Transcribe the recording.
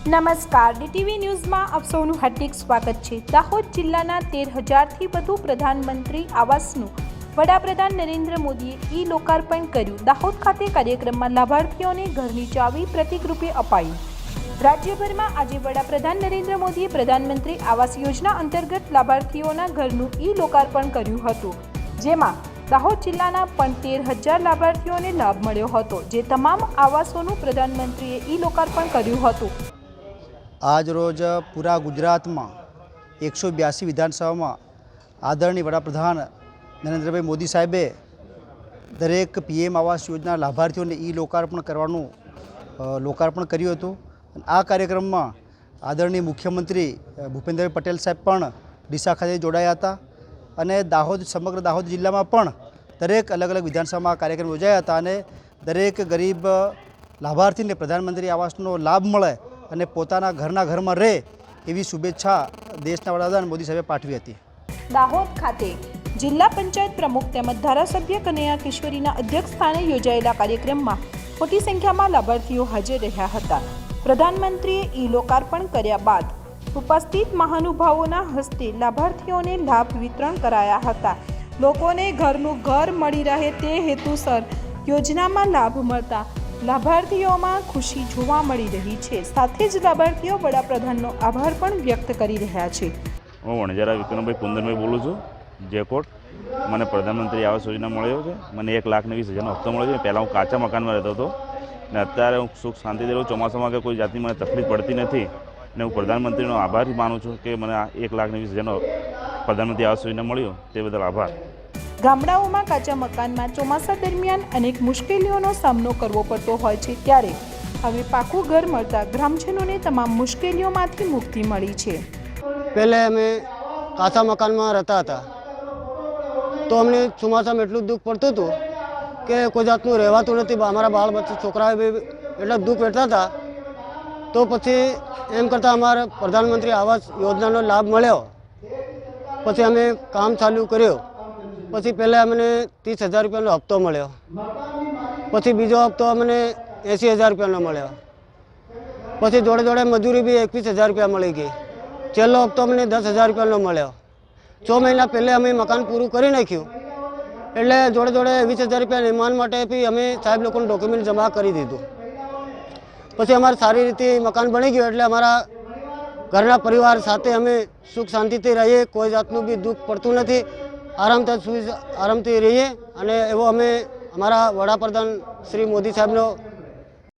નમસ્કાર, ડીટીવી ન્યૂઝમાં આપ સૌનું હાર્દિક સ્વાગત છે। દાહોદ જિલ્લાના 13,000થી વધુ પ્રધાનમંત્રી આવાસનું વડાપ્રધાન નરેન્દ્ર મોદીએ ઈ લોકાર્પણ કર્યું। દાહોદ ખાતે કાર્યક્રમમાં લાભાર્થીઓને ઘરની ચાવી પ્રતિક રૂપે અપાઈ। રાજ્યભરમાં આજે વડાપ્રધાન નરેન્દ્ર મોદીએ પ્રધાનમંત્રી આવાસ યોજના અંતર્ગત લાભાર્થીઓના ઘરનું ઈ લોકાર્પણ કર્યું હતું, જેમાં દાહોદ જિલ્લાના પણ 13,000 લાભાર્થીઓને લાભ મળ્યો હતો, જે તમામ આવાસોનું પ્રધાનમંત્રીએ ઈ લોકાર્પણ કર્યું હતું। આજ રોજ પૂરા ગુજરાતમાં 182 વિધાનસભામાં આદરણીય વડાપ્રધાન નરેન્દ્રભાઈ મોદી સાહેબે દરેક પીએમ આવાસ યોજના લાભાર્થીઓને ઈ લોકાર્પણ કરવાનું લોકાર્પણ કર્યું હતું। આ કાર્યક્રમમાં આદરણીય મુખ્યમંત્રી ભૂપેન્દ્રભાઈ પટેલ સાહેબ પણ ડીસા ખાતે જોડાયા હતા અને દાહોદ સમગ્ર દાહોદ જિલ્લામાં પણ દરેક અલગ અલગ વિધાનસભામાં આ કાર્યક્રમ યોજાયા હતા અને દરેક ગરીબ લાભાર્થીને પ્રધાનમંત્રી આવાસનો લાભ મળે અને પોતાના ઘરમાં રહે એવી શુભેચ્છા દેશના વડાપ્રધાન મોદી સાહેબે પાઠવી હતી। દાહોદ ખાતે જિલ્લા પંચાયત પ્રમુખ તેમજ ધારાસભ્ય કનૈયા કિશોરીના અધ્યક્ષસ્થાને યોજાયેલા કાર્યક્રમમાં મોટી સંખ્યામાં લાભાર્થીઓ હાજર રહ્યા હતા। પ્રધાનમંત્રીએ ઈ લોકાર્પણ કર્યા બાદ ઉપસ્થિત મહાનુભાવોના હસ્તે લાભાર્થીઓને લાભ વિતરણ કરાયા હતા। લોકોને ઘરનું ઘર મળી રહે તે હેતુસર યોજનામાં લાભ મળતા લાભાર્થીઓમાં ખુશી જોવા મળી રહી છે। સાથે જ લાભાર્થીઓ વડાપ્રધાનનો આભાર પણ વ્યક્ત કરી રહ્યા છે। હું વણજારા વિક્રમભાઈ કુંદનભાઈ બોલું છું, જેકોટ। મને પ્રધાનમંત્રી આવાસ યોજના મળ્યો છે। મને 1,20,000નો હપ્તો મળ્યો છે। પહેલાં હું કાચા મકાનમાં રહેતો હતો ને અત્યારે હું સુખ શાંતિથી રહું। ચોમાસામાં કે કોઈ જાતની મને તકલીફ પડતી નથી ને હું પ્રધાનમંત્રીનો આભારી માનું છું કે મને આ 1,20,000નો પ્રધાનમંત્રી આવાસ યોજના મળ્યો તે બદલ આભાર। ગામડાઓમાં કાચા મકાનમાં ચોમાસા દરમિયાન અનેક મુશ્કેલીઓનો સામનો કરવો પડતો હોય છે, ત્યારે હવે પાકું ઘર મળતા ગ્રામજનોને તમામ મુશ્કેલીઓમાંથી મુક્તિ મળી છે। પહેલે અમે કાચા મકાનમાં રહેતા હતા તો અમને ચોમાસામાં એટલું દુઃખ પડતું હતું કે કોઈ જાતનું રહેવાતું નથી। અમારા બાળ બચ્ચા છોકરાઓ બી એટલા દુઃખ વેઠતા હતા। તો પછી એમ કરતાં અમારે પ્રધાનમંત્રી આવાસ યોજનાનો લાભ મળ્યો। પછી અમે કામ ચાલુ કર્યું। પછી પહેલાં અમને 30,000 રૂપિયાનો હપ્તો મળ્યો। પછી બીજો હપ્તો અમને 80,000 રૂપિયાનો મળ્યો। પછી જોડે જોડે મજૂરી બી 21,000 રૂપિયા મળી ગઈ। છેલ્લો હપ્તો અમને 10,000 રૂપિયાનો મળ્યો। 6 મહિના પહેલે અમે મકાન પૂરું કરી નાખ્યું, એટલે જોડે જોડે 20,000 રૂપિયા નિર્માણ માટે બી અમે સાહેબ લોકોનું ડોક્યુમેન્ટ જમા કરી દીધું। પછી અમારે સારી રીતે મકાન બની ગયું, એટલે અમારા ઘરના પરિવાર સાથે અમે સુખ શાંતિથી રહીએ, કોઈ જાતનું બી દુઃખ પડતું નથી, આરામથી રહીએ। અને એવો અમે અમારા વડાપ્રધાન શ્રી મોદી સાહેબનો